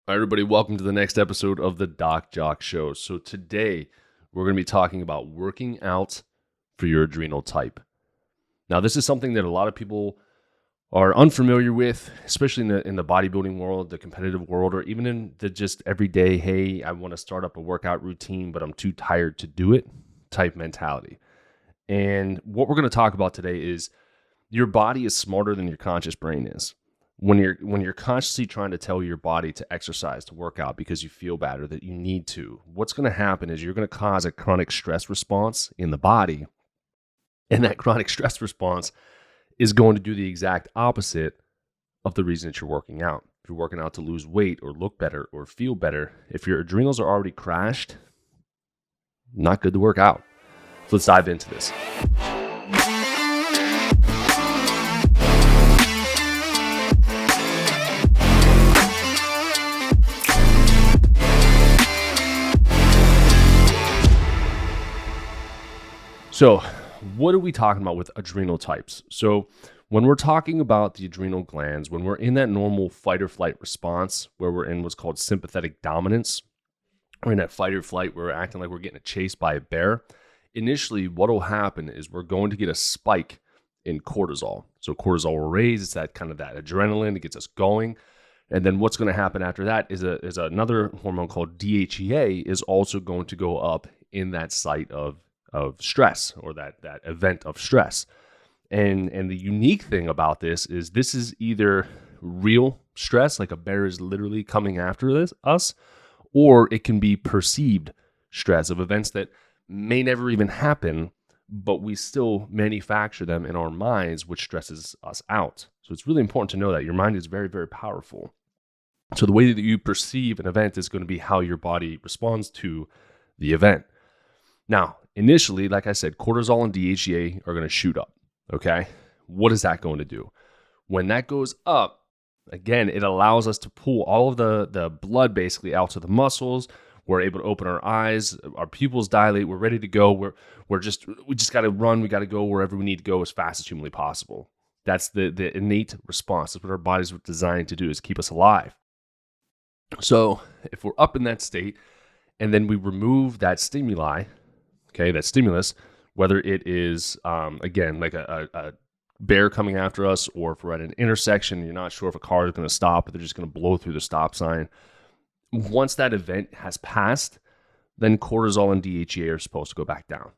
Hi, everybody. Welcome to the next episode of the Jacque Show. So today we're going to be talking about working out for your adrenal type. Now, this is something that a lot of people are unfamiliar with, especially in the bodybuilding world, the competitive world, or even in the just everyday, hey, I want to start up a workout routine, but I'm too tired to do it type mentality. And what we're going to talk about today is your body is smarter than your conscious brain is. When you're consciously trying to tell your body to exercise, to work out because you feel bad or that you need to, what's going to happen is you're going to cause a chronic stress response in the body. And that chronic stress response is going to do the exact opposite of the reason that you're working out. If you're working out to lose weight or look better or feel better, if your adrenals are already crashed, not good to work out. So let's dive into this. So what are we talking about with adrenal types? So when we're talking about the adrenal glands, when we're in that normal fight or flight response, where we're in what's called sympathetic dominance, we're in that fight or flight, where we're acting like we're getting chased by a bear. Initially, what will happen is we're going to get a spike in cortisol. So cortisol will raise, it's that kind of that adrenaline, it gets us going. And then what's going to happen after that is another hormone called DHEA is also going to go up in that site of stress, or that event of stress. And the unique thing about this is either real stress, like a bear is literally coming after us, or it can be perceived stress of events that may never even happen, but we still manufacture them in our minds, which stresses us out. So it's really important to know that your mind is very, very powerful. So the way that you perceive an event is going to be how your body responds to the event. Now, initially, like I said, cortisol and DHEA are going to shoot up, okay? What is that going to do? When that goes up, again, it allows us to pull all of the blood basically out to the muscles. We're able to open our eyes, our pupils dilate, we're ready to go. We just got to run, we got to go wherever we need to go as fast as humanly possible. That's the innate response. That's what our bodies were designed to do, is keep us alive. So if we're up in that state and then we remove that stimuli, okay, that stimulus, whether it is, again, like a bear coming after us, or if we're at an intersection, you're not sure if a car is going to stop, but they're just going to blow through the stop sign. Once that event has passed, then cortisol and DHEA are supposed to go back down,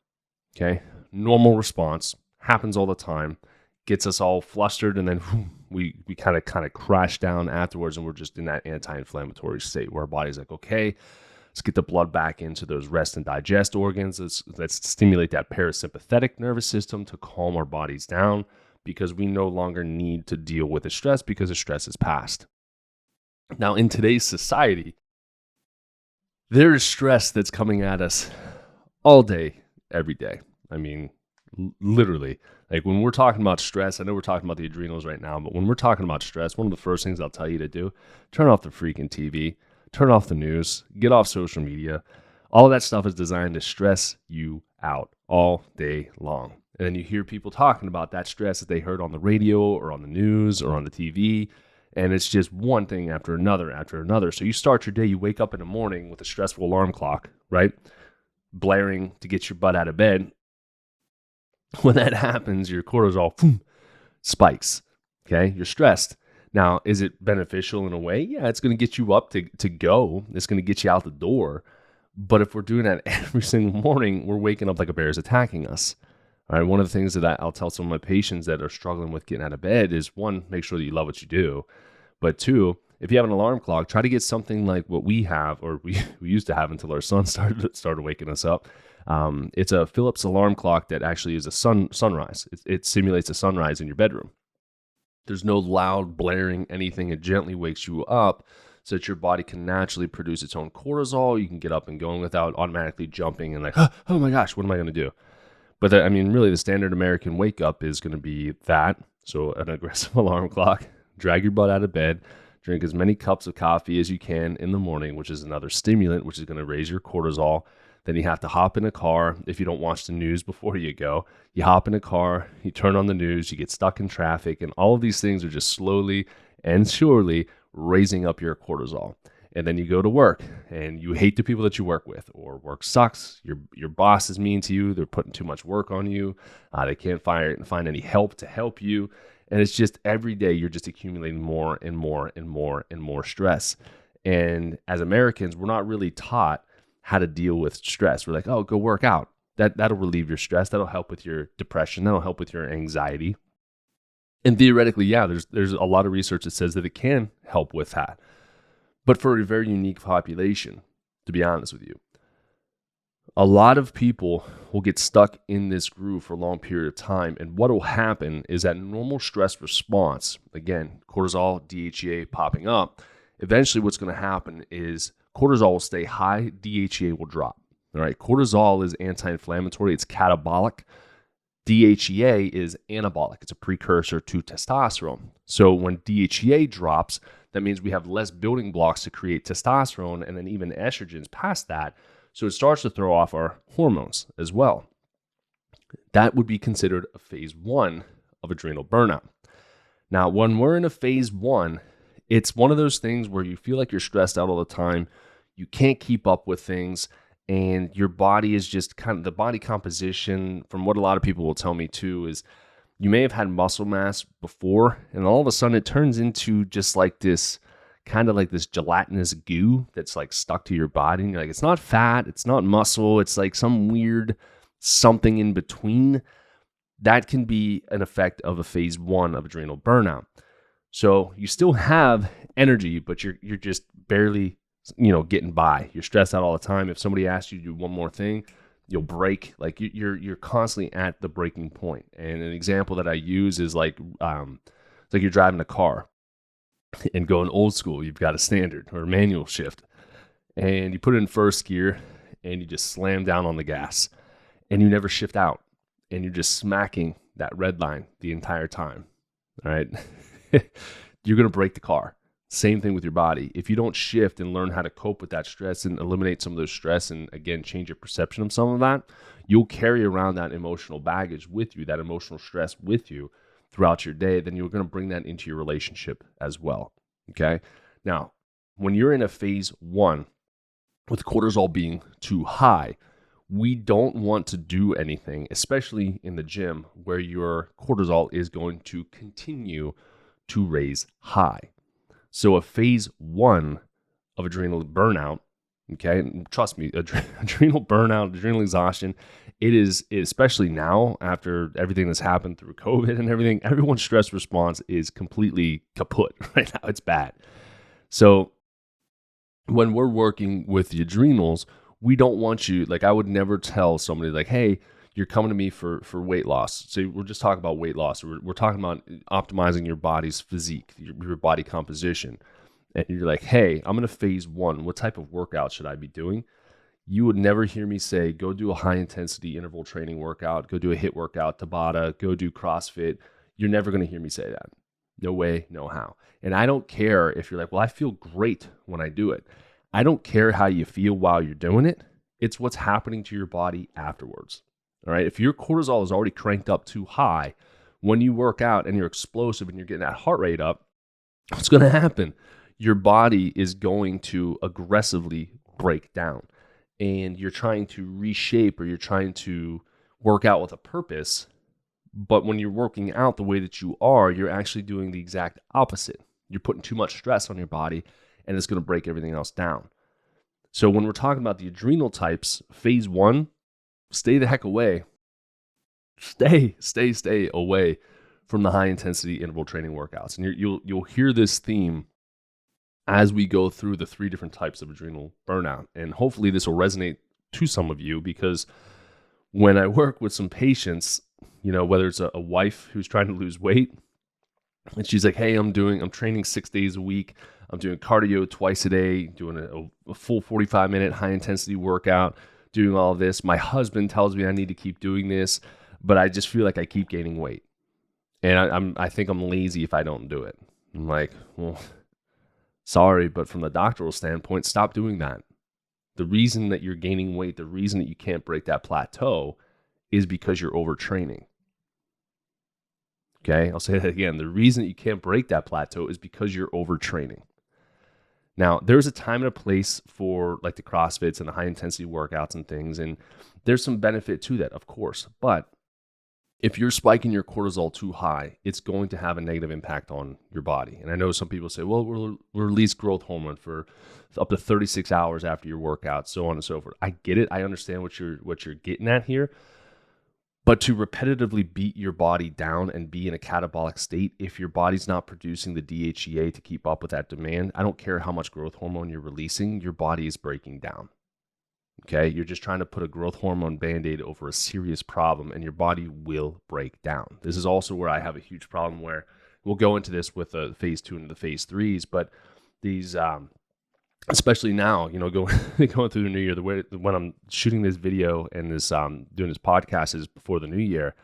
okay? Normal response, happens all the time, gets us all flustered, and then we kind of crash down afterwards, and we're just in that anti-inflammatory state where our body's like, okay, let's get the blood back into those rest and digest organs. Let's stimulate that parasympathetic nervous system to calm our bodies down, because we no longer need to deal with the stress because the stress is past. Now, in today's society, there is stress that's coming at us all day, every day. I mean, literally. Like when we're talking about stress, I know we're talking about the adrenals right now, but when we're talking about stress, one of the first things I'll tell you to do, turn off the freaking TV. Turn off the news, get off social media. All of that stuff is designed to stress you out all day long. And then you hear people talking about that stress that they heard on the radio or on the news or on the TV. And it's just one thing after another after another. So you start your day, you wake up in the morning with a stressful alarm clock, right? Blaring to get your butt out of bed. When that happens, your cortisol spikes, okay? You're stressed. Now, is it beneficial in a way? Yeah, it's going to get you up to go. It's going to get you out the door. But if we're doing that every single morning, we're waking up like a bear is attacking us. All right, one of the things that I'll tell some of my patients that are struggling with getting out of bed is, one, make sure that you love what you do. But two, if you have an alarm clock, try to get something like what we have, or we used to have until our son started waking us up. It's a Philips alarm clock that actually is a sunrise. It simulates a sunrise in your bedroom. There's no loud blaring anything. It gently wakes you up so that your body can naturally produce its own cortisol. You can get up and going without automatically jumping and like, oh my gosh, what am I going to do? But really the standard American wake up is going to be that. So an aggressive alarm clock, drag your butt out of bed, drink as many cups of coffee as you can in the morning, which is another stimulant, which is going to raise your cortisol. Then you have to hop in a car. If you don't watch the news before you go, you hop in a car, you turn on the news, you get stuck in traffic, and all of these things are just slowly and surely raising up your cortisol. And then you go to work and you hate the people that you work with, or work sucks. Your boss is mean to you. They're putting too much work on you. They can't find any help to help you. And it's just every day you're just accumulating more and more and more and more stress. And as Americans, we're not really taught how to deal with stress. We're like, oh, go work out. That'll relieve your stress. That'll help with your depression. That'll help with your anxiety. And theoretically, yeah, there's a lot of research that says that it can help with that. But for a very unique population, to be honest with you, a lot of people will get stuck in this groove for a long period of time. And what will happen is that normal stress response, again, cortisol, DHEA popping up, eventually what's going to happen is cortisol will stay high, DHEA will drop. All right, cortisol is anti-inflammatory, it's catabolic. DHEA is anabolic, it's a precursor to testosterone. So when DHEA drops, that means we have less building blocks to create testosterone and then even estrogens past that. So it starts to throw off our hormones as well. That would be considered a phase 1 of adrenal burnout. Now, when we're in a phase 1, it's one of those things where you feel like you're stressed out all the time. You can't keep up with things, and your body is just kind of, the body composition, from what a lot of people will tell me too, is you may have had muscle mass before, and all of a sudden it turns into just like this, kind of like this gelatinous goo that's like stuck to your body. And you're like, it's not fat, it's not muscle, it's like some weird something in between. That can be an effect of a phase 1 of adrenal burnout. So you still have energy, but you're just barely, getting by. You're stressed out all the time. If somebody asks you to do one more thing, you'll break. Like you're constantly at the breaking point. And an example that I use is like, it's like you're driving a car and going old school. You've got a standard or a manual shift, and you put it in first gear and you just slam down on the gas and you never shift out, and you're just smacking that red line the entire time. All right. You're going to break the car. Same thing with your body. If you don't shift and learn how to cope with that stress and eliminate some of those stress and, again, change your perception of some of that, you'll carry around that emotional baggage with you, that emotional stress with you throughout your day. Then you're going to bring that into your relationship as well. Okay? Now, when you're in a phase 1 with cortisol being too high, we don't want to do anything, especially in the gym, where your cortisol is going to continue to raise high. So a phase 1 of adrenal burnout, okay, and trust me, adrenal burnout, adrenal exhaustion, it is, especially now after everything that's happened through COVID and everything, everyone's stress response is completely kaput right now. It's bad. So when we're working with the adrenals, we don't want you, like I would never tell somebody like, hey, you're coming to me for weight loss. So we're just talking about weight loss. We're talking about optimizing your body's physique, your body composition. And you're like, hey, I'm in a phase 1. What type of workout should I be doing? You would never hear me say, go do a high intensity interval training workout, go do a HIIT workout, Tabata, go do CrossFit. You're never going to hear me say that. No way, no how. And I don't care if you're like, well, I feel great when I do it. I don't care how you feel while you're doing it. It's what's happening to your body afterwards. All right. If your cortisol is already cranked up too high, when you work out and you're explosive and you're getting that heart rate up, what's going to happen? Your body is going to aggressively break down, and you're trying to reshape, or you're trying to work out with a purpose. But when you're working out the way that you are, you're actually doing the exact opposite. You're putting too much stress on your body, and it's going to break everything else down. So when we're talking about the adrenal types, phase 1, stay the heck away. Stay away from the high intensity interval training workouts. And you'll hear this theme as we go through the 3 different types of adrenal burnout. And hopefully this will resonate to some of you, because when I work with some patients, whether it's a wife who's trying to lose weight, and she's like, hey, I'm training 6 days a week. I'm doing cardio twice a day, doing a full 45-minute high-intensity workout, doing all of this. My husband tells me I need to keep doing this, but I just feel like I keep gaining weight. And I think I'm lazy if I don't do it. I'm like, well, sorry, but from the doctoral standpoint, stop doing that. The reason that you're gaining weight, the reason that you can't break that plateau is because you're overtraining. Okay, I'll say that again. The reason that you can't break that plateau is because you're overtraining. Now, there's a time and a place for like the CrossFits and the high intensity workouts and things. And there's some benefit to that, of course. But if you're spiking your cortisol too high, it's going to have a negative impact on your body. And I know some people say, well, we'll release growth hormone for up to 36 hours after your workout, so on and so forth. I get it. I understand what you're getting at here. But to repetitively beat your body down and be in a catabolic state, if your body's not producing the DHEA to keep up with that demand, I don't care how much growth hormone you're releasing, your body is breaking down. Okay, you're just trying to put a growth hormone band-aid over a serious problem, and your body will break down. This is also where I have a huge problem where we'll go into this with the phase 2 and the phase 3s, but these, especially now, going through the new year, when I'm shooting this video and this doing this podcast is before the new year.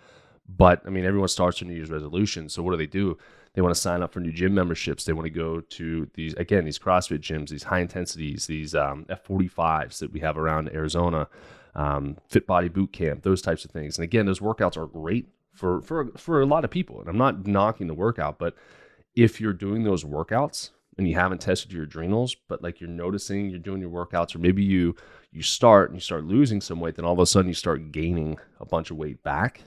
But I mean, everyone starts their New Year's resolution. So what do? They want to sign up for new gym memberships. They want to go to these CrossFit gyms, these high intensities, these F45s that we have around Arizona, Fit Body Boot Camp, those types of things. And again, those workouts are great for a lot of people. And I'm not knocking the workout, but if you're doing those workouts and you haven't tested your adrenals, but like you're noticing you're doing your workouts, or maybe you start losing some weight, then all of a sudden you start gaining a bunch of weight back,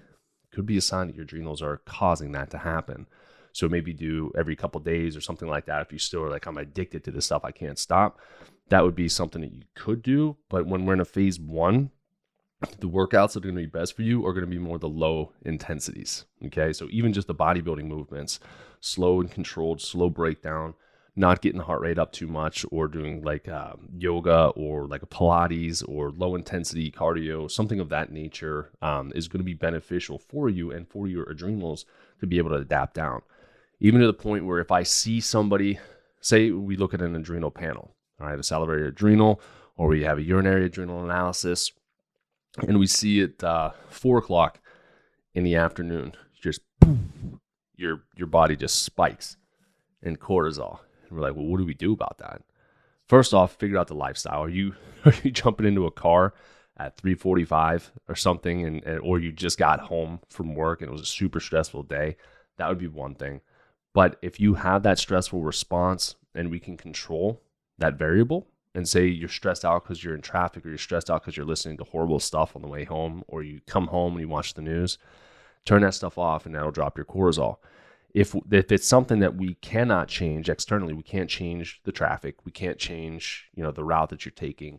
could be a sign that your adrenals are causing that to happen. So maybe do every couple of days or something like that. If you still are like, I'm addicted to this stuff, I can't stop, that would be something that you could do. But when we're in a phase 1, the workouts that are going to be best for you are going to be more the low intensities. Okay, so even just the bodybuilding movements, slow and controlled, slow breakdown, not getting the heart rate up too much, or doing like yoga or like a Pilates or low intensity cardio, something of that nature is going to be beneficial for you and for your adrenals to be able to adapt down. Even to the point where if I see somebody, say we look at an adrenal panel, all right, a salivary adrenal, or we have a urinary adrenal analysis, and we see it 4 o'clock in the afternoon, just your body just spikes in cortisol. And we're like, well, what do we do about that? First off, figure out the lifestyle. Are you jumping into a car at 3:45 or something, or you just got home from work and it was a super stressful day? That would be one thing. But if you have that stressful response and we can control that variable, and say you're stressed out because you're in traffic, or you're stressed out because you're listening to horrible stuff on the way home, or you come home and you watch the news, turn that stuff off and that'll drop your cortisol. If it's something that we cannot change externally, we can't change the traffic, we can't change, the route that you're taking.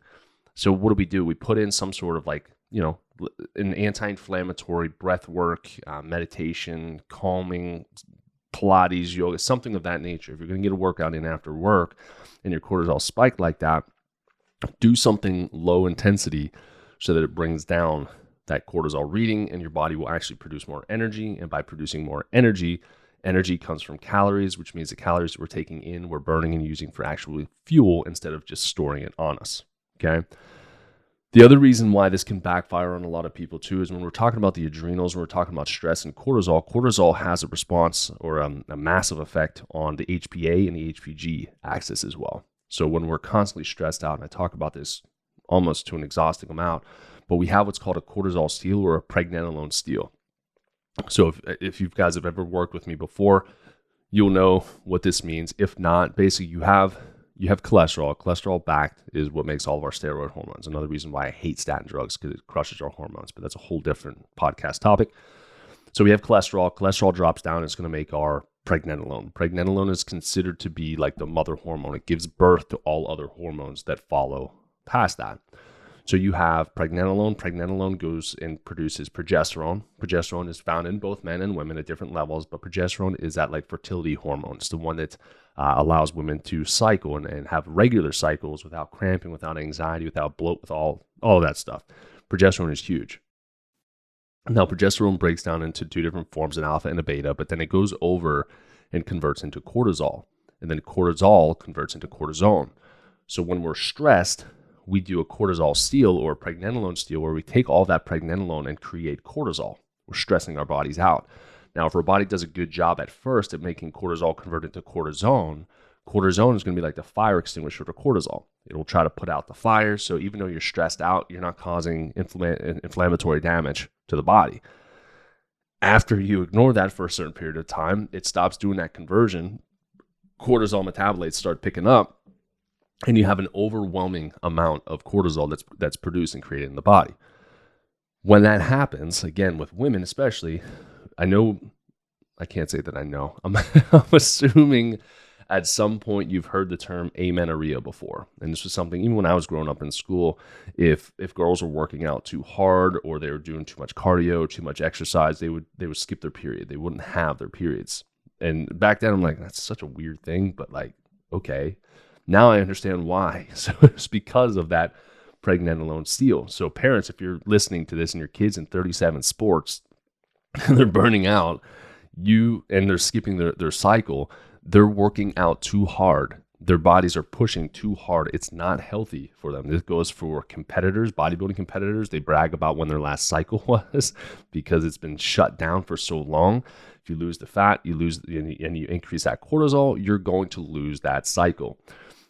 So what do? We put in some sort of like, an anti-inflammatory breath work, meditation, calming, Pilates, yoga, something of that nature. If you're going to get a workout in after work and your cortisol spiked like that, do something low intensity so that it brings down that cortisol reading, and your body will actually produce more energy. And by producing more energy comes from calories, which means the calories that we're taking in, we're burning and using for actual fuel instead of just storing it on us. Okay. The other reason why this can backfire on a lot of people too is when we're talking about the adrenals, when we're talking about stress and cortisol has a response or a massive effect on the HPA and the HPG axis as well. So when we're constantly stressed out, and I talk about this almost to an exhausting amount, but we have what's called a cortisol steal or a pregnenolone steal. So if you guys have ever worked with me before, you'll know what this means. If not, basically you have cholesterol. Cholesterol backed is what makes all of our steroid hormones. Another reason why I hate statin drugs, because it crushes our hormones, but that's a whole different podcast topic. So we have cholesterol. Cholesterol drops down. It's going to make our pregnenolone. Pregnenolone is considered to be like the mother hormone. It gives birth to all other hormones that follow past that. So you have pregnenolone. Pregnenolone goes and produces progesterone. Progesterone is found in both men and women at different levels, but progesterone is that like fertility hormone. It's the one that allows women to cycle and have regular cycles without cramping, without anxiety, without bloat, with all of that stuff. Progesterone is huge. Now, progesterone breaks down into 2 different forms, an alpha and a beta, but then it goes over and converts into cortisol. And then cortisol converts into cortisone. So when we're stressed, we do a cortisol steal or a pregnenolone steal where we take all that pregnenolone and create cortisol. We're stressing our bodies out. Now, if our body does a good job at first at making cortisol convert into cortisone, cortisone is going to be like the fire extinguisher for cortisol. It will try to put out the fire. So even though you're stressed out, you're not causing inflammatory damage to the body. After you ignore that for a certain period of time, it stops doing that conversion. Cortisol metabolites start picking up. and you have an overwhelming amount of cortisol that's produced and created in the body. When that happens, again, with women especially, I can't say that I know. I'm assuming at some point you've heard the term amenorrhea before. And this was something, even when I was growing up in school, if girls were working out too hard or they were doing too much cardio, too much exercise, they would skip their period. They wouldn't have their periods. And back then I'm like, that's such a weird thing, but like, okay. Now I understand why. So it's because of that pregnenolone steal. So parents, if you're listening to this and your kid's in 37 sports and they're burning out, and they're skipping their cycle, they're working out too hard. Their bodies are pushing too hard. It's not healthy for them. This goes for competitors, bodybuilding competitors. They brag about when their last cycle was because it's been shut down for so long. If you lose the fat, you lose, and you increase that cortisol, you're going to lose that cycle.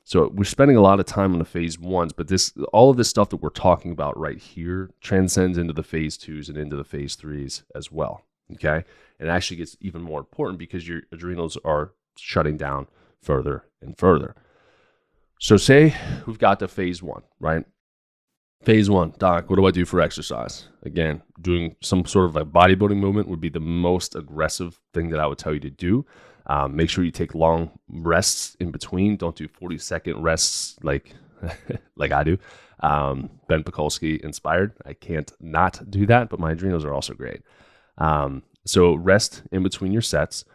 So we're spending a lot of time on the phase ones, but all of this stuff that we're talking about right here transcends into the phase twos and into the phase threes as well. Okay. And it actually gets even more important because your adrenals are shutting down further and further. So say we've got the phase one, right? Phase one, doc, what do I do for exercise? Again, doing some sort of like bodybuilding movement would be the most aggressive thing that I would tell you to do. Make sure you take long rests in between. Don't do 40-second rests like I do. Ben Pekulski inspired. I can't not do that, but my adrenals are also great. So rest in between your sets,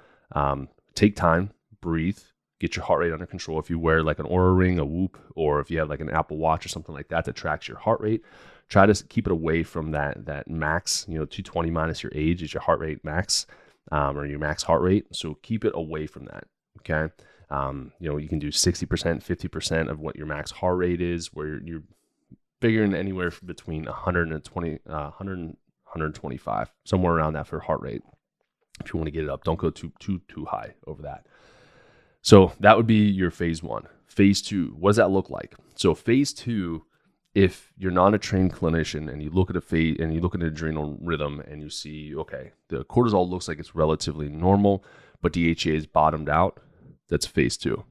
take time, breathe, get your heart rate under control. If you wear like an Oura Ring, a Whoop, or if you have like an Apple Watch or something like that tracks your heart rate, try to keep it away from that max, 220 minus your age is your heart rate max, or your max heart rate. So keep it away from that. Okay. You can do 60%, 50% of what your max heart rate is, where you're figuring anywhere between 120, 125, somewhere around that for heart rate. If you want to get it up, don't go too high over that. So that would be your phase one. Phase two, what does that look like? So phase two, if you're not a trained clinician and you look at an adrenal rhythm and you see, okay, the cortisol looks like it's relatively normal, but DHEA is bottomed out, that's phase two.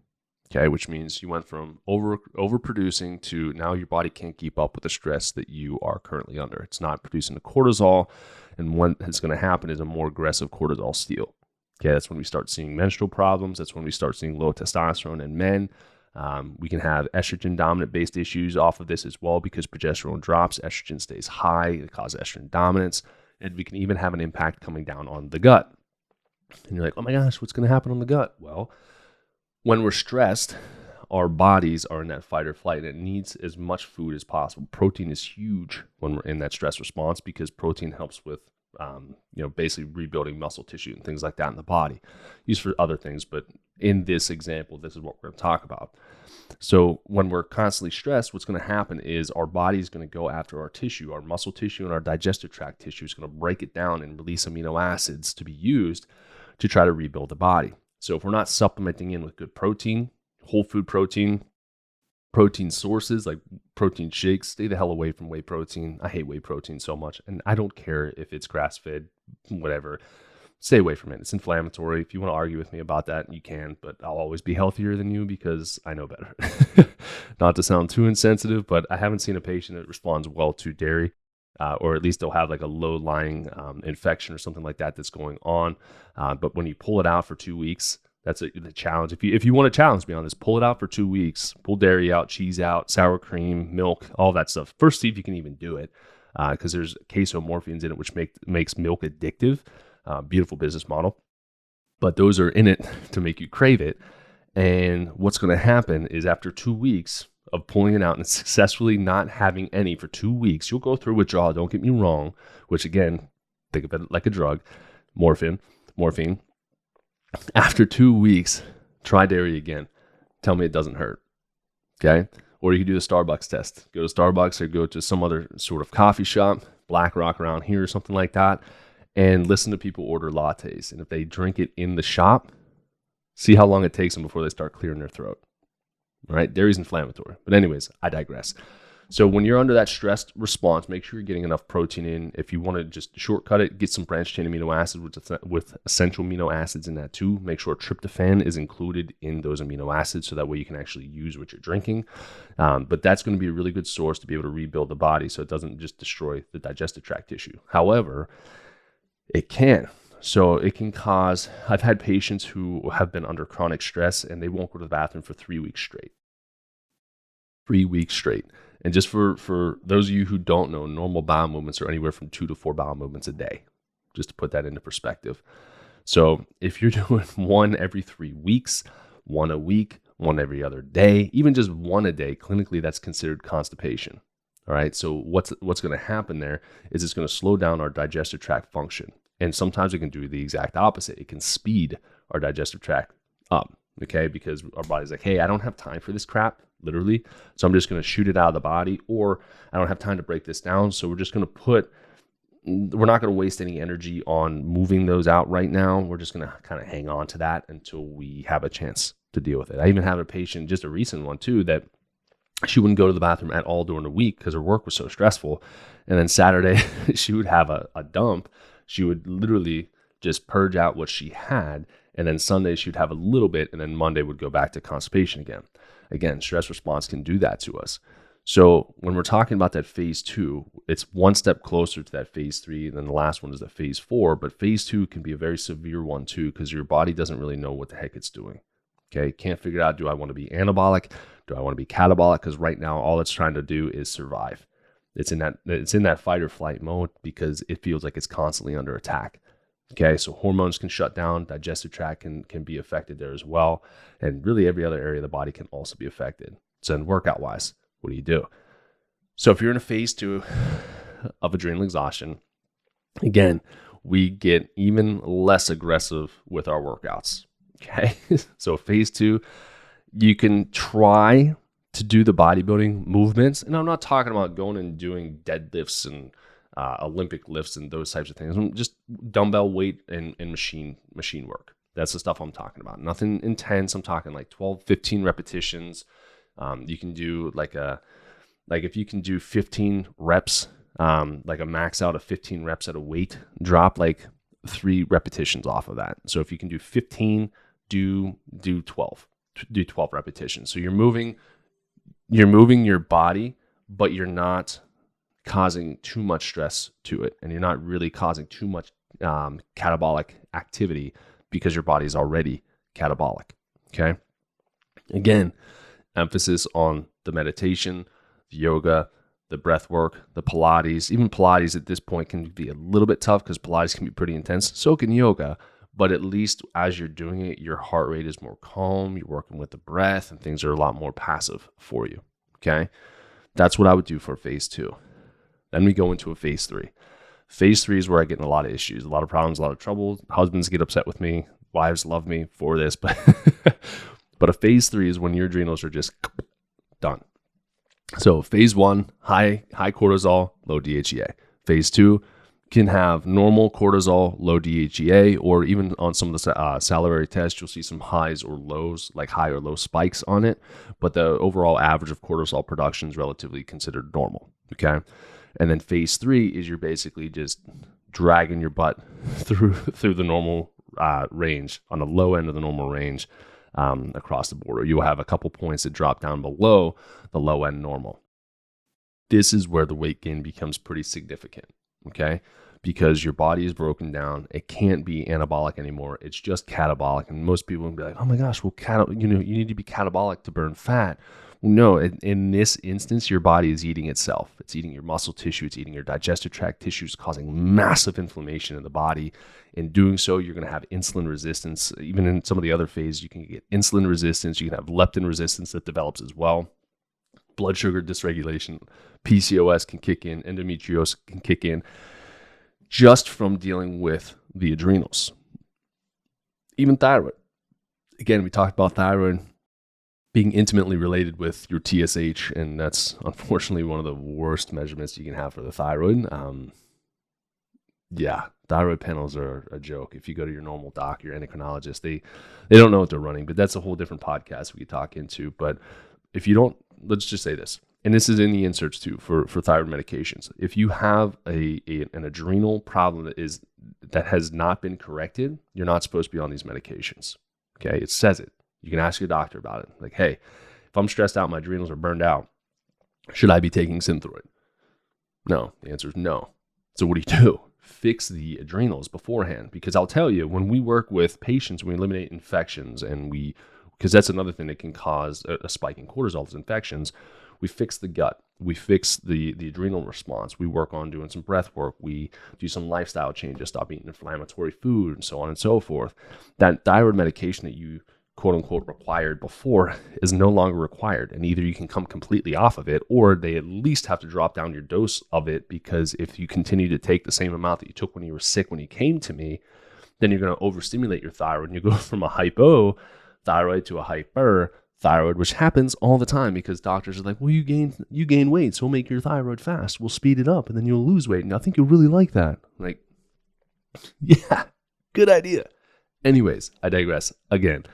Okay, which means you went from overproducing to now your body can't keep up with the stress that you are currently under. It's not producing the cortisol, and what is going to happen is a more aggressive cortisol steal. Okay, that's when we start seeing menstrual problems. That's when we start seeing low testosterone in men. We can have estrogen dominant based issues off of this as well because progesterone drops, estrogen stays high, it causes estrogen dominance, and we can even have an impact coming down on the gut. And you're like, oh my gosh, what's going to happen on the gut? Well, when we're stressed, our bodies are in that fight or flight, and it needs as much food as possible. Protein is huge when we're in that stress response because protein helps with, basically rebuilding muscle tissue and things like that in the body. Used for other things, but in this example, this is what we're going to talk about. So when we're constantly stressed, what's going to happen is our body is going to go after our tissue, our muscle tissue and our digestive tract tissue is going to break it down and release amino acids to be used to try to rebuild the body. So if we're not supplementing in with good protein, whole food protein sources like protein shakes, stay the hell away from whey protein. I hate whey protein so much, and I don't care if it's grass-fed, whatever. Stay away from it. It's inflammatory. If you want to argue with me about that, you can, but I'll always be healthier than you because I know better. Not to sound too insensitive, but I haven't seen a patient that responds well to dairy. Or at least they'll have like a low-lying infection or something like that that's going on. But when you pull it out for 2 weeks, that's the challenge. If you want to challenge me on this, pull it out for 2 weeks. Pull dairy out, cheese out, sour cream, milk, all that stuff. First, see if you can even do it because there's casomorphins in it, which makes milk addictive. Beautiful business model. But those are in it to make you crave it. And what's going to happen is after 2 weeks of pulling it out and successfully not having any for 2 weeks, you'll go through withdrawal, don't get me wrong, which again, think of it like a drug, morphine. After 2 weeks, try dairy again. Tell me it doesn't hurt, okay? Or you can do the Starbucks test. Go to Starbucks or go to some other sort of coffee shop, Black Rock around here or something like that, and listen to people order lattes. And if they drink it in the shop, see how long it takes them before they start clearing their throat. All right, dairy's inflammatory. But anyways, I digress. So when you're under that stressed response, make sure you're getting enough protein in. If you want to just shortcut it, get some branched chain amino acids with essential amino acids in that too. Make sure tryptophan is included in those amino acids so that way you can actually use what you're drinking. But that's going to be a really good source to be able to rebuild the body so it doesn't just destroy the digestive tract tissue. However, it can. So it can cause, I've had patients who have been under chronic stress and they won't go to the bathroom for 3 weeks straight. 3 weeks straight. And just for those of you who don't know, normal bowel movements are anywhere from 2 to 4 bowel movements a day, just to put that into perspective. So if you're doing one every 3 weeks, one a week, one every other day, even just one a day, clinically that's considered constipation. All right. So what's going to happen there is it's going to slow down our digestive tract function. And sometimes it can do the exact opposite. It can speed our digestive tract up. Okay. Because our body's like, hey, I don't have time for this crap, literally. So I'm just going to shoot it out of the body, or I don't have time to break this down. So we're just going to we're not going to waste any energy on moving those out right now. We're just going to kind of hang on to that until we have a chance to deal with it. I even have a patient, just a recent one too, that she wouldn't go to the bathroom at all during the week because her work was so stressful. And then Saturday, she would have a dump. She would literally just purge out what she had. And then Sunday, she would have a little bit. And then Monday would go back to constipation again. Again, stress response can do that to us. So when we're talking about that phase 2, it's one step closer to that phase 3. And then the last one is that phase 4. But phase 2 can be a very severe one too, because your body doesn't really know what the heck it's doing. Okay, can't figure out, do I want to be anabolic? Do I want to be catabolic? Because right now, all it's trying to do is survive. It's in that fight or flight mode because it feels like it's constantly under attack. Okay, so hormones can shut down, digestive tract can be affected there as well, and really every other area of the body can also be affected. So then workout-wise, what do you do? So if you're in a phase 2 of adrenal exhaustion, again, we get even less aggressive with our workouts. Okay, so phase 2, you can try to do the bodybuilding movements. And I'm not talking about going and doing deadlifts and Olympic lifts and those types of things. Just dumbbell weight and machine work. That's the stuff I'm talking about. Nothing intense. I'm talking like 12, 15 repetitions. You can do like if you can do 15 reps, like a max out of 15 reps at a weight, drop like 3 repetitions off of that. So if you can do 15, do 12. Do 12 repetitions. So you're moving your body, but you're not causing too much stress to it, and you're not really causing too much catabolic activity because your body is already catabolic. Okay. Again, emphasis on the meditation, the yoga, the breath work, the Pilates. Even Pilates at this point can be a little bit tough because Pilates can be pretty intense. So can yoga. But at least as you're doing it, your heart rate is more calm. You're working with the breath and things are a lot more passive for you. Okay. That's what I would do for phase 2. Then we go into a phase 3. Phase 3 is where I get in a lot of issues, a lot of problems, a lot of trouble. Husbands get upset with me. Wives love me for this. But a phase 3 is when your adrenals are just done. So phase 1, high cortisol, low DHEA. Phase 2, can have normal cortisol, low DHEA, or even on some of the salivary tests, you'll see some highs or lows, like high or low spikes on it. But the overall average of cortisol production is relatively considered normal. Okay. And then phase 3 is you're basically just dragging your butt through the normal range, on the low end of the normal range across the board. Or you'll have a couple points that drop down below the low end normal. This is where the weight gain becomes pretty significant. Okay. Because your body is broken down. It can't be anabolic anymore. It's just catabolic. And most people will be like, oh my gosh, well, you need to be catabolic to burn fat. Well, no, in this instance, your body is eating itself. It's eating your muscle tissue. It's eating your digestive tract tissues, causing massive inflammation in the body. In doing so, you're going to have insulin resistance. Even in some of the other phases, you can get insulin resistance. You can have leptin resistance that develops as well. Blood sugar dysregulation, PCOS can kick in, endometriosis can kick in, just from dealing with the adrenals. Even thyroid. Again, we talked about thyroid being intimately related with your TSH, and that's unfortunately one of the worst measurements you can have for the thyroid. Thyroid panels are a joke. If you go to your normal doc, your endocrinologist, they don't know what they're running, but that's a whole different podcast we could talk into. But if you don't, let's just say this. and this is in the inserts too for thyroid medications. If you have an adrenal problem that has not been corrected, you're not supposed to be on these medications. Okay, it says it. You can ask your doctor about it. Like, hey, if I'm stressed out, my adrenals are burned out, should I be taking Synthroid? No, the answer is no. So what do? Fix the adrenals beforehand, because I'll tell you, when we work with patients, we eliminate infections, and because that's another thing that can cause a spike in cortisol is infections. We fix the gut. We fix the adrenal response. We work on doing some breath work. We do some lifestyle changes, stop eating inflammatory food, and so on and so forth. That thyroid medication that you quote unquote required before is no longer required. And either you can come completely off of it, or they at least have to drop down your dose of it, because if you continue to take the same amount that you took when you were sick, when you came to me, then you're going to overstimulate your thyroid, and you go from a hypothyroid to a hyperthyroid, which happens all the time because doctors are like, well, you gain weight, so we'll make your thyroid fast. We'll speed it up, and then you'll lose weight. And I think you'll really like that. Like, yeah, good idea. Anyways, I digress again.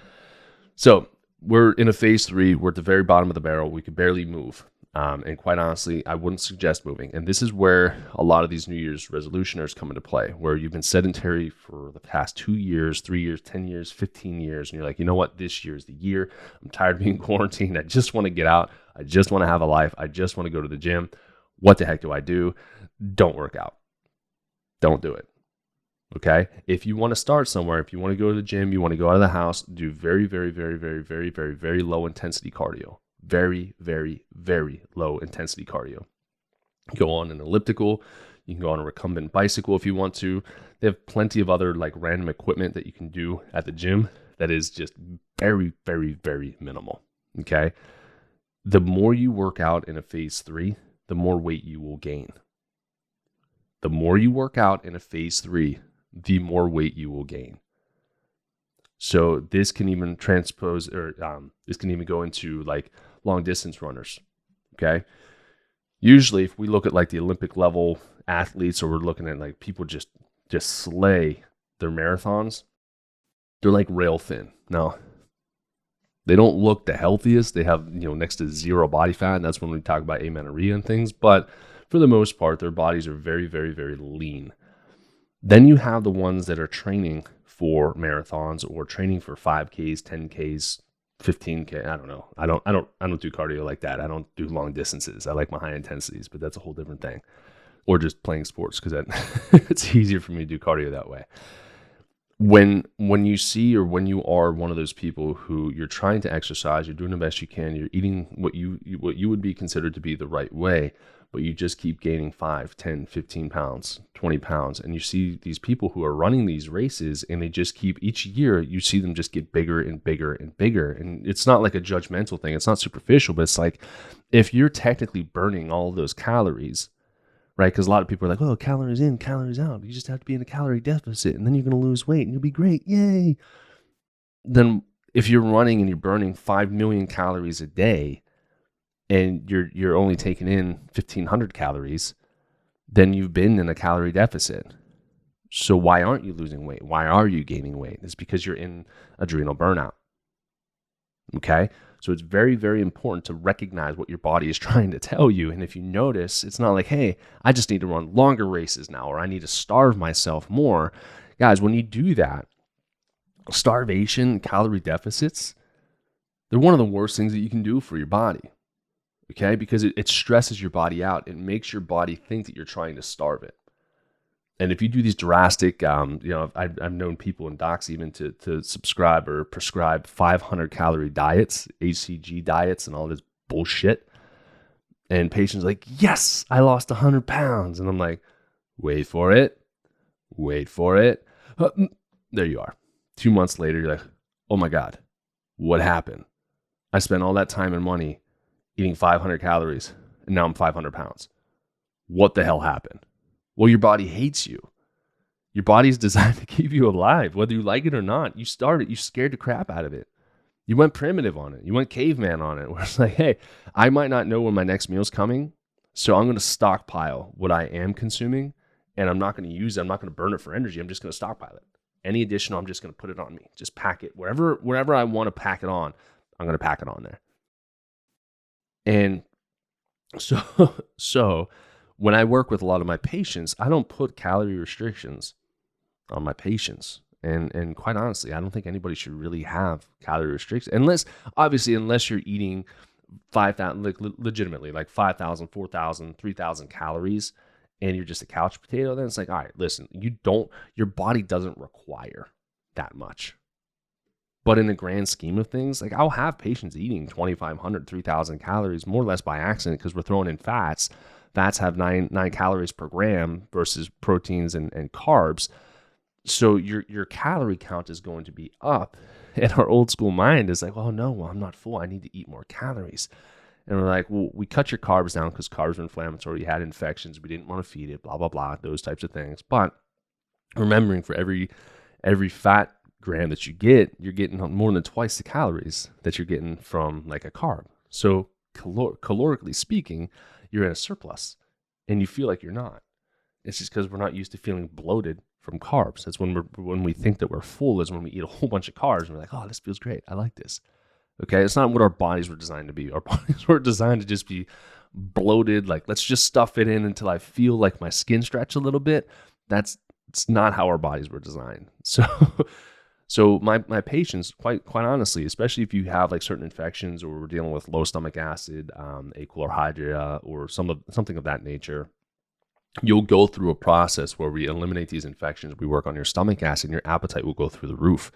So we're in a phase 3. We're at the very bottom of the barrel. We could barely move. And quite honestly, I wouldn't suggest moving. And this is where a lot of these New Year's resolutioners come into play, where you've been sedentary for the past 2 years, 3 years, 10 years, 15 years. And you're like, you know what? This year is the year. I'm tired of being quarantined. I just want to get out. I just want to have a life. I just want to go to the gym. What the heck do I do? Don't work out. Don't do it. Okay. If you want to start somewhere, if you want to go to the gym, you want to go out of the house, do very, very, very, very, very, very, very low intensity cardio. Very, very, very low intensity cardio. Go on an elliptical. You can go on a recumbent bicycle if you want to. They have plenty of other like random equipment that you can do at the gym that is just very, very, very minimal. Okay. The more you work out in a phase 3, the more weight you will gain. The more you work out in a phase 3, the more weight you will gain. So this can even transpose, or this can even go into like long distance runners. Okay. Usually if we look at like the Olympic level athletes, or we're looking at like people just slay their marathons, they're like rail thin. Now, they don't look the healthiest. They have, next to zero body fat. And that's when we talk about amenorrhea and things. But for the most part, their bodies are very, very, very lean. Then you have the ones that are training for marathons or training for 5Ks, 10Ks, 15K. I don't know. I don't do cardio like that. I don't do long distances. I like my high intensities, but that's a whole different thing. Or just playing sports, because it's easier for me to do cardio that way. When you see, or when you are one of those people who you're trying to exercise, you're doing the best you can, you're eating what you would be considered to be the right way, but you just keep gaining 5, 10, 15 pounds, 20 pounds. And you see these people who are running these races, and they just keep, each year, you see them just get bigger and bigger and bigger. And it's not like a judgmental thing. It's not superficial, but it's like, if you're technically burning all of those calories, right? Because a lot of people are like, oh, calories in, calories out. You just have to be in a calorie deficit, and then you're going to lose weight and you'll be great. Yay. Then if you're running and you're burning 5 million calories a day, and you're only taking in 1,500 calories, then you've been in a calorie deficit. So why aren't you losing weight? Why are you gaining weight? It's because you're in adrenal burnout. Okay? So it's very, very important to recognize what your body is trying to tell you. And if you notice, it's not like, hey, I just need to run longer races now, or I need to starve myself more. Guys, when you do that, starvation, calorie deficits, they're one of the worst things that you can do for your body. Okay, because it stresses your body out. It makes your body think that you're trying to starve it. And if you do these drastic, I've known people and docs even to subscribe or prescribe 500 calorie diets, HCG diets, and all this bullshit. And patients are like, yes, I lost 100 pounds. And I'm like, wait for it. There you are. 2 months later, you're like, oh my God, what happened? I spent all that time and money eating 500 calories, and now I'm 500 pounds. What the hell happened? Well, your body hates you. Your body's designed to keep you alive, whether you like it or not. You scared the crap out of it. You went primitive on it. You went caveman on it, where it's like, hey, I might not know when my next meal's coming, so I'm going to stockpile what I am consuming, and I'm not going to use it. I'm not going to burn it for energy. I'm just going to stockpile it. Any additional, I'm just going to put it on me. Just pack it. Wherever I want to pack it on, I'm going to pack it on there. And So, so when I work with a lot of my patients, I don't put calorie restrictions on my patients. And quite honestly, I don't think anybody should really have calorie restrictions unless you're eating 5,000, like legitimately, like 5,000, 4,000, 3,000 calories, and you're just a couch potato. Then it's like, all right, listen, your body doesn't require that much. But in the grand scheme of things, like I'll have patients eating 2,500, 3,000 calories more or less by accident because we're throwing in fats. Fats have nine calories per gram versus proteins and carbs. So your calorie count is going to be up. And our old school mind is like, oh no, well, I'm not full. I need to eat more calories. And we're like, well, we cut your carbs down because carbs are inflammatory. You had infections. We didn't want to feed it, blah, blah, blah, those types of things. But remembering for every fat gram that you get, you're getting more than twice the calories that you're getting from like a carb. So calorically speaking, you're in a surplus and you feel like you're not. It's just because we're not used to feeling bloated from carbs. That's when we think that we're full, is when we eat a whole bunch of carbs and we're like, oh, this feels great. I like this. Okay, it's not what our bodies were designed to be. Our bodies were designed to just be bloated. Like, let's just stuff it in until I feel like my skin stretch a little bit. It's not how our bodies were designed. So my patients, quite honestly, especially if you have like certain infections or we're dealing with low stomach acid, achlorhydria, or something of that nature, you'll go through a process where we eliminate these infections. We work on your stomach acid, and your appetite will go through the roof.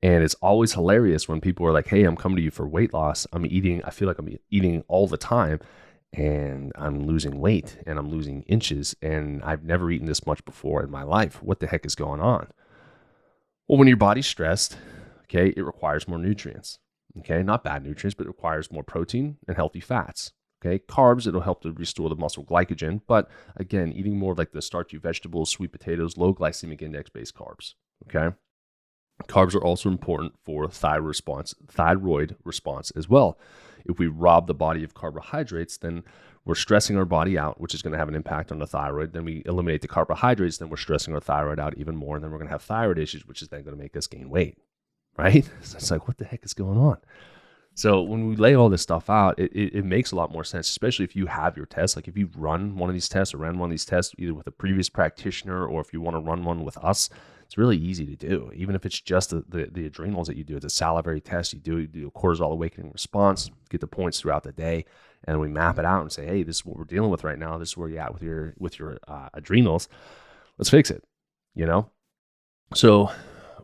And it's always hilarious when people are like, hey, I'm coming to you for weight loss. I feel like I'm eating all the time and I'm losing weight and I'm losing inches and I've never eaten this much before in my life. What the heck is going on? Well, when your body's stressed, okay, it requires more nutrients. Okay, not bad nutrients, but it requires more protein and healthy fats. Okay, carbs, it'll help to restore the muscle glycogen. But again, eating more like the starchy vegetables, sweet potatoes, low glycemic index based carbs. Okay. Carbs are also important for thyroid response as well. If we rob the body of carbohydrates, then we're stressing our body out, which is going to have an impact on the thyroid. Then we eliminate the carbohydrates, then we're stressing our thyroid out even more. And then we're going to have thyroid issues, which is then going to make us gain weight, right? So it's like, what the heck is going on? So when we lay all this stuff out, it makes a lot more sense, especially if you have your tests. Like if you've run one of these tests or ran one of these tests, either with a previous practitioner or if you want to run one with us, it's really easy to do. Even if it's just the adrenals that you do, it's a salivary test. You do a cortisol awakening response, get the points throughout the day, and we map it out and say, hey, this is what we're dealing with right now. This is where you're at with your adrenals. Let's fix it, you know? So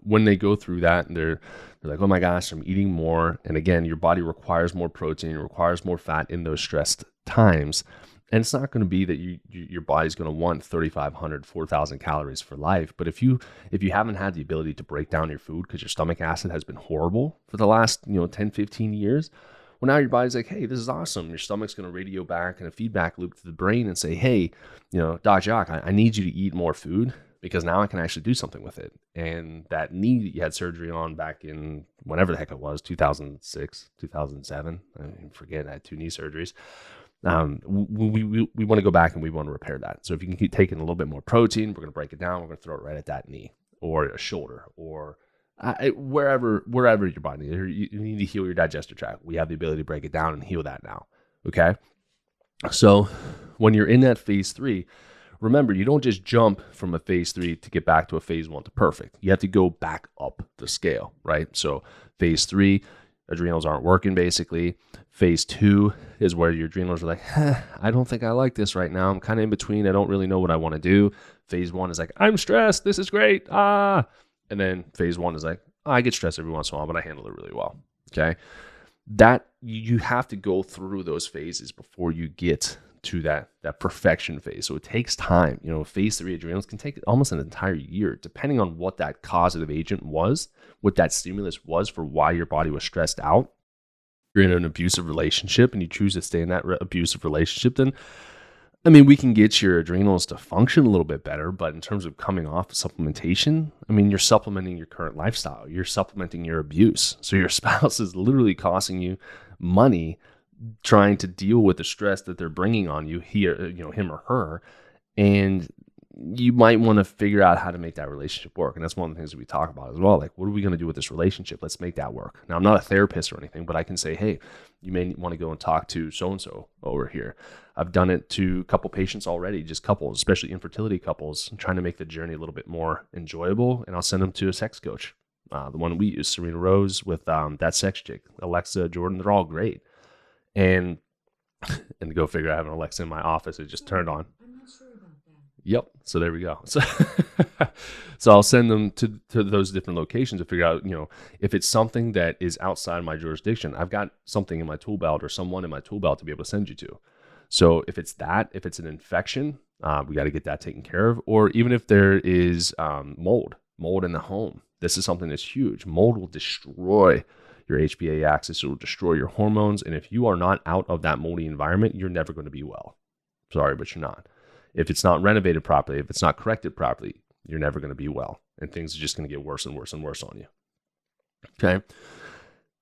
when they go through that and they're like, oh my gosh, I'm eating more. And again, your body requires more protein, it requires more fat in those stressed times. And it's not going to be that your body's going to want 3,500, 4,000 calories for life. But if you haven't had the ability to break down your food because your stomach acid has been horrible for the last 10, 15 years, well, now your body's like, hey, this is awesome. Your stomach's going to radio back in a feedback loop to the brain and say, hey, Doc Jacque, I need you to eat more food because now I can actually do something with it. And that knee that you had surgery on back in whenever the heck it was, 2006, 2007, I forget, I had 2 knee surgeries. We want to go back and we want to repair that. So if you can keep taking a little bit more protein, we're going to break it down. We're going to throw it right at that knee or a shoulder or wherever your body is. You need to heal your digestive tract. We have the ability to break it down and heal that now. Okay. So when you're in that phase 3, remember, you don't just jump from a phase 3 to get back to a phase 1 to perfect. You have to go back up the scale, right? So phase 3, adrenals aren't working basically. Phase 2 is where your adrenals are like, I don't think I like this right now. I'm kind of in between. I don't really know what I want to do. Phase 1 is like, I'm stressed. This is great. And then phase 1 is like, I get stressed every once in a while, but I handle it really well. Okay. That you have to go through those phases before you get to that perfection phase. So it takes time. Phase 3 adrenals can take almost an entire year, depending on what that causative agent was, what that stimulus was for why your body was stressed out. If you're in an abusive relationship and you choose to stay in that abusive relationship, then, we can get your adrenals to function a little bit better. But in terms of coming off supplementation, you're supplementing your current lifestyle. You're supplementing your abuse. So your spouse is literally costing you money trying to deal with the stress that they're bringing on you here, him or her. And you might want to figure out how to make that relationship work. And that's one of the things that we talk about as well. Like, what are we going to do with this relationship? Let's make that work. Now, I'm not a therapist or anything, but I can say, hey, you may want to go and talk to so-and-so over here. I've done it to a couple patients already, just couples, especially infertility couples, trying to make the journey a little bit more enjoyable. And I'll send them to a sex coach. The one we use, Serena Rose with that sex chick, Alexa, Jordan, they're all great. And to go figure, I have an Alexa in my office. It just turned on. I'm not sure about that. Yep. So there we go. So I'll send them to those different locations to figure out, if it's something that is outside my jurisdiction, I've got something in my tool belt or someone in my tool belt to be able to send you to. So if it's an infection, we got to get that taken care of. Or even if there is mold in the home, this is something that's huge. Mold will destroy your HPA axis. It will destroy your hormones. And if you are not out of that moldy environment, you're never going to be well. Sorry, but you're not. If it's not renovated properly, if it's not corrected properly, you're never going to be well. And things are just going to get worse and worse and worse on you. Okay.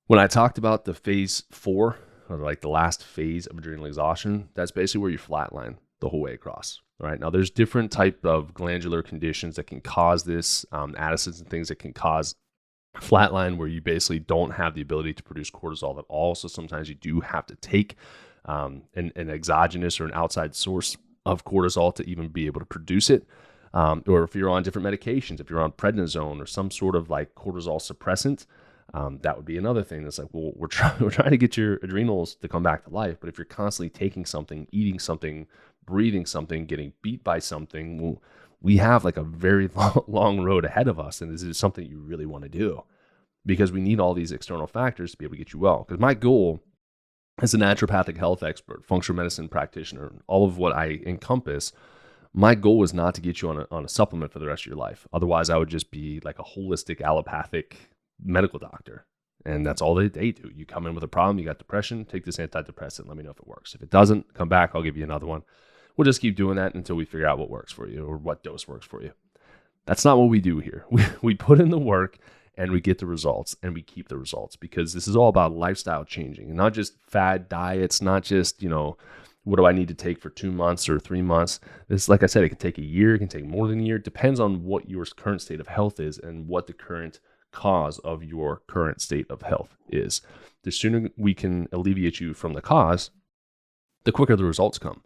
When I talked about the phase 4, or like the last phase of adrenal exhaustion, that's basically where you flatline the whole way across. All right. Now, there's different type of glandular conditions that can cause this, addisons and things that can cause flatline, where you basically don't have the ability to produce cortisol at all. So sometimes you do have to take an exogenous or an outside source of cortisol to even be able to produce it. Or if you're on different medications, if you're on prednisone or some sort of like cortisol suppressant, that would be another thing that's like, well, we're trying to get your adrenals to come back to life. But if you're constantly taking something, eating something, breathing something, getting beat by something, well, we have like a very long road ahead of us. And this is something you really want to do, because we need all these external factors to be able to get you well. Because my goal as a naturopathic health expert, functional medicine practitioner, all of what I encompass, my goal is not to get you on a supplement for the rest of your life. Otherwise, I would just be like a holistic allopathic medical doctor. And that's all they do. You come in with a problem, you got depression, take this antidepressant, let me know if it works. If it doesn't, come back, I'll give you another one. We'll just keep doing that until we figure out what works for you or what dose works for you. That's not what we do here. We put in the work and we get the results, and we keep the results, because this is all about lifestyle changing and not just fad diets, not just, what do I need to take for 2 months or 3 months? This, like I said, it can take a year, it can take more than a year. It depends on what your current state of health is and what the current cause of your current state of health is. The sooner we can alleviate you from the cause, the quicker the results come,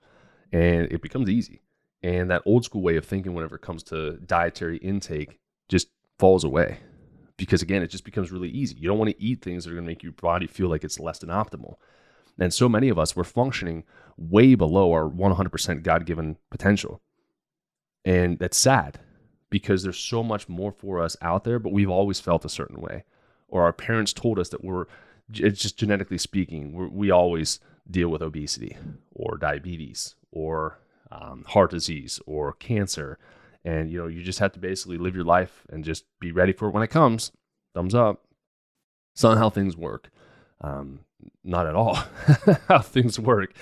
and it becomes easy. And that old school way of thinking whenever it comes to dietary intake just falls away, because again, it just becomes really easy. You don't want to eat things that are going to make your body feel like it's less than optimal. And so many of us, we're functioning way below our 100% God-given potential. And that's sad, because there's so much more for us out there, but we've always felt a certain way. Or our parents told us that it's just genetically speaking, we always deal with obesity or diabetes or heart disease or cancer. And, you just have to basically live your life and just be ready for it when it comes. Thumbs up. It's not how things work. Not at all how things work.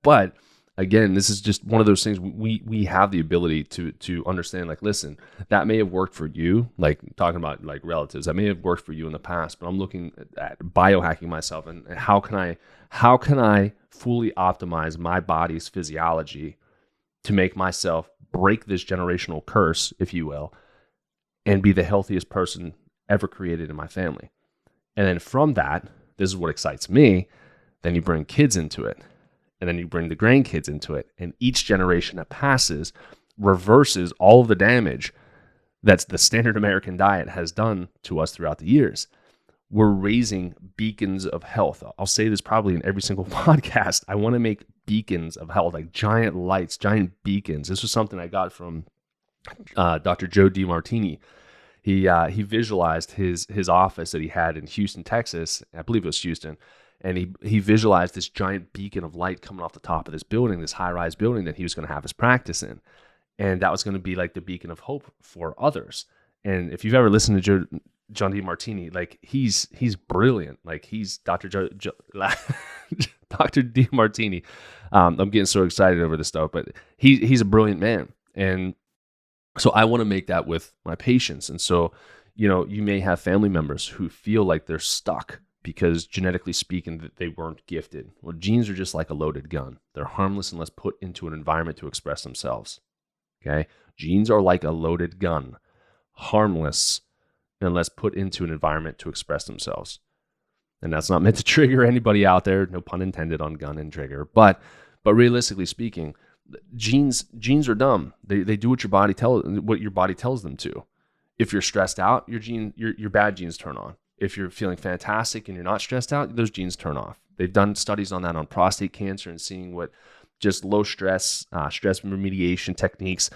But again, this is just one of those things we have the ability to understand, like, listen, that may have worked for you, like talking about like relatives, that may have worked for you in the past, but I'm looking at biohacking myself, and how can I fully optimize my body's physiology to make myself break this generational curse, if you will, and be the healthiest person ever created in my family. And then from that, this is what excites me. Then you bring kids into it, and then you bring the grandkids into it. And each generation that passes reverses all of the damage that the standard American diet has done to us throughout the years. We're raising beacons of health. I'll say this probably in every single podcast. I want to make beacons of health, like giant lights, giant beacons. This was something I got from Dr. Joe DiMartini. He visualized his office that he had in Houston, Texas. I believe it was Houston. And he visualized this giant beacon of light coming off the top of this building, this high-rise building that he was going to have his practice in. And that was going to be like the beacon of hope for others. And if you've ever listened to John DiMartini, like he's brilliant. Like he's Dr. Dr. DiMartini. I'm getting so excited over this stuff, but he's a brilliant man. And so I want to make that with my patients. And so, you may have family members who feel like they're stuck because genetically speaking, that they weren't gifted. Well, genes are just like a loaded gun. They're harmless unless put into an environment to express themselves. Okay. Genes are like a loaded gun, harmless unless put into an environment to express themselves. And that's not meant to trigger anybody out there. No pun intended on gun and trigger. But realistically speaking, genes are dumb. They do what your body tells them to. If you're stressed out, your bad genes turn on. If you're feeling fantastic and you're not stressed out, those genes turn off. They've done studies on that on prostate cancer and seeing what just low stress remediation techniques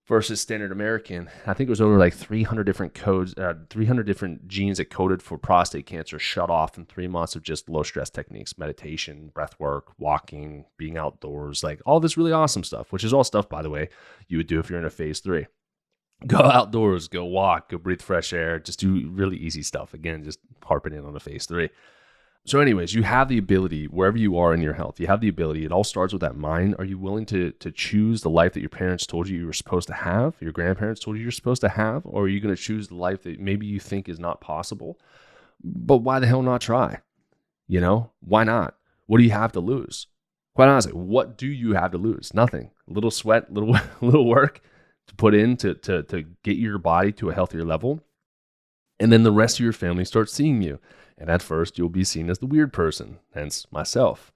versus standard American. I think it was over like 300 different codes, 300 different genes that coded for prostate cancer shut off in 3 months of just low stress techniques, meditation, breath work, walking, being outdoors, like all this really awesome stuff, which is all stuff, by the way, you would do if you're in a phase 3. Go outdoors, go walk, go breathe fresh air, just do really easy stuff. Again, just harping in on a phase 3. So anyways, you have the ability, wherever you are in your health, you have the ability. It all starts with that mind. Are you willing to choose the life that your parents told you were supposed to have, your grandparents told you you're supposed to have, or are you going to choose the life that maybe you think is not possible? But why the hell not try? Why not? What do you have to lose? Quite honestly, what do you have to lose? Nothing. A little sweat, little work to put in to get your body to a healthier level. And then the rest of your family starts seeing you. And at first, you'll be seen as the weird person, hence myself.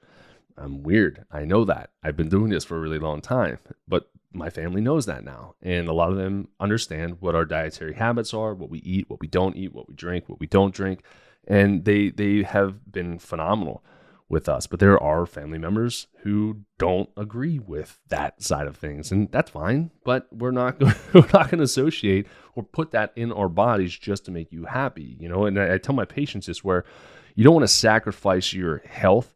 I'm weird. I know that. I've been doing this for a really long time, but my family knows that now. And a lot of them understand what our dietary habits are, what we eat, what we don't eat, what we drink, what we don't drink. And they have been phenomenal with us. But there are family members who don't agree with that side of things. And that's fine, but we're not going to associate or put that in our bodies just to make you happy. And I tell my patients this, where you don't want to sacrifice your health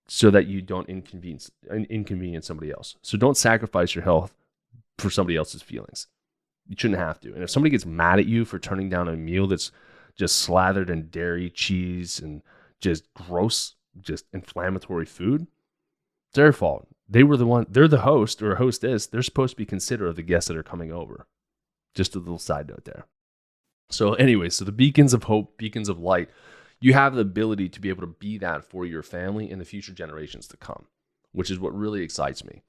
so that you don't inconvenience somebody else. So don't sacrifice your health for somebody else's feelings. You shouldn't have to. And if somebody gets mad at you for turning down a meal that's just slathered in dairy, cheese, and just gross, just inflammatory food, it's their fault. They're the host or hostess. They're supposed to be considerate of the guests that are coming over. Just a little side note there. So anyway, so the beacons of hope, beacons of light, you have the ability to be able to be that for your family and the future generations to come, which is what really excites me.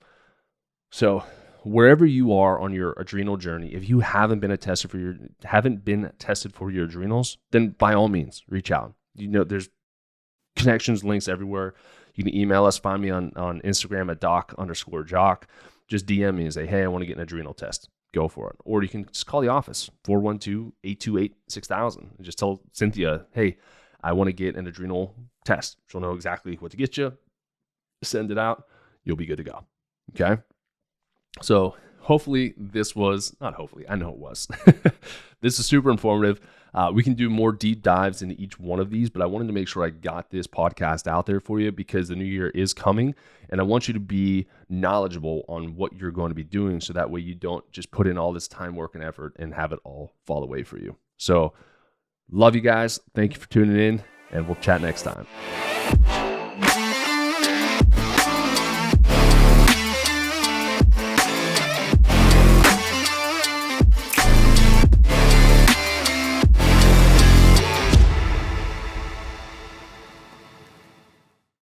So wherever you are on your adrenal journey, if you haven't been tested for your adrenals, then by all means, reach out. There's connections, links everywhere. You can email us, find me on Instagram at doc_Jacque. Just DM me and say, hey, I want to get an adrenal test. Go for it. Or you can just call the office, 412-828-6000. And just tell Cynthia, hey, I want to get an adrenal test. She'll know exactly what to get you. Send it out. You'll be good to go. Okay? So hopefully this was, not hopefully, I know it was. This is super informative. We can do more deep dives into each one of these, but I wanted to make sure I got this podcast out there for you because the new year is coming and I want you to be knowledgeable on what you're going to be doing so that way you don't just put in all this time, work, and effort and have it all fall away for you. So love you guys. Thank you for tuning in and we'll chat next time.